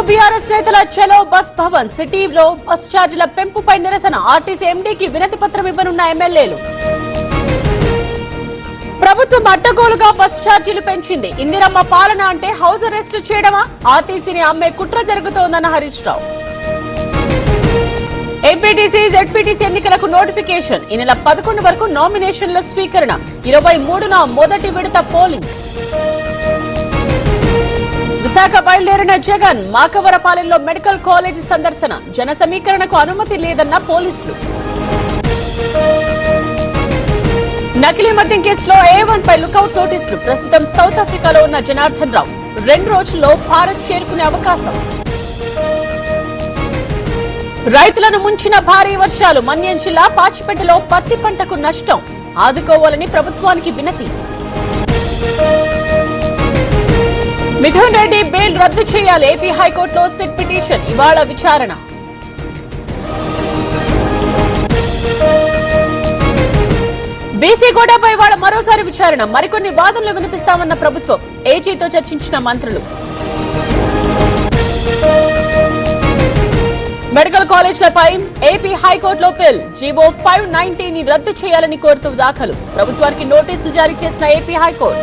BRS నేతల చలో bus Bhavan సిటీలో బస్ ఛార్జీల పెంపుపై నిరసన ఆర్టీసీ ఎండీకి వినతి పత్రం ఇవ్వనున్న ఎమ్మెల్యేలు. ప్రభుత్వం అడ్డగోలుగా బస్ ఛార్జీలు పెంచింది. ఇందిరమ్మ పాలన అంటే హౌస్ అరెస్టు చేయడమా? ఆర్టీసీని అమ్మే కుట్ర జరుగుతోందన్న హరీష్ రావు. ఎంపీటీసీ జెడ్పీటీసీ ఎన్నికలకు నోటిఫికేషన్. ఈ నెల 11 వరకు నామినేషన్ల స్వీకరణ. 23న మొదటి విడత పోలింగ్. విశాఖ బయలుదేరిన జగన్ మాకవరపాలెంలో మెడికల్ కాలేజ్ సందర్శన. జన సమీకరణకు అనుమతి లేదన్న పోలీసులు. నకిలీ మద్యం కేసులో A1 పై లుకౌట్ నోటీసులు. ప్రస్తుతం సౌత్ ఆఫ్రికాలో ఉన్న జనార్దన్ రావు 2 రోజుల్లో భారత్ చేరుకునే అవకాశం. రైతులను ముంచిన భారీ వర్షాలు. మన్యం జిల్లా పాచిపేటలో పత్తి పంటకు నష్టం. ఆదుకోవాలని ప్రభుత్వానికి వినతి. మిథున్ రెడ్డి బెయిల్ రద్దు చేయాలి. ఏపీ హైకోర్టులో సిట్ పిటిషన్ ఇవాళ విచారణ. బీసీ కోటాపై ఇవాళ మరోసారి విచారణ. మరికొన్ని వాదనలు వినిపిస్తామన్న ప్రభుత్వం. ఏజీతో చర్చించిన మంత్రులు. మెడికల్ కాలేజీలపై ఏపీ హైకోర్టులో పిల్. జీవో 590 ని రద్దు చేయాలని కోరుతూ దాఖలు. ప్రభుత్వానికి నోటీసులు జారీ చేసిన ఏపీ హైకోర్టు.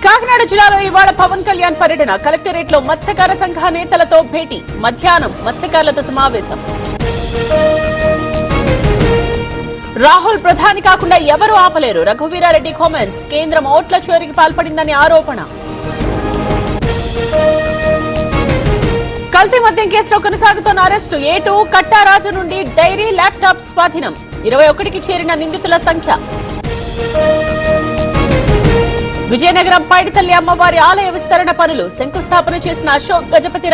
కాకినాడ జిల్లాలో ఇవాళ పవన్ కళ్యాణ్ పర్యటన. కలెక్టరేట్ లో మత్స్యకార సంఘ నేతలతో భేటీ. మధ్యాహ్నం మత్స్యకారులతో సమావేశం. రాహుల్ ప్రధాని కాకుండా ఎవరూ ఆపలేరు. రఘువీరారెడ్డి కామెంట్స్. కేంద్రం ఓట్ల చోరీకి పాల్పడిందని ఆరోపణ. కల్తీ మద్యం కేసులో కొనసాగుతున్న అరెస్టు. A2 కట్టారాజు నుండి డైరీ ల్యాప్టాప్ స్వాధీనం. 21కి చేరిన నిందితుల సంఖ్య. విజయనగరం పైడితల్లి అమ్మవారి ఆలయ విస్తరణ పనులు. శంకుస్థాపన చేసిన అశోక్ గజపతి.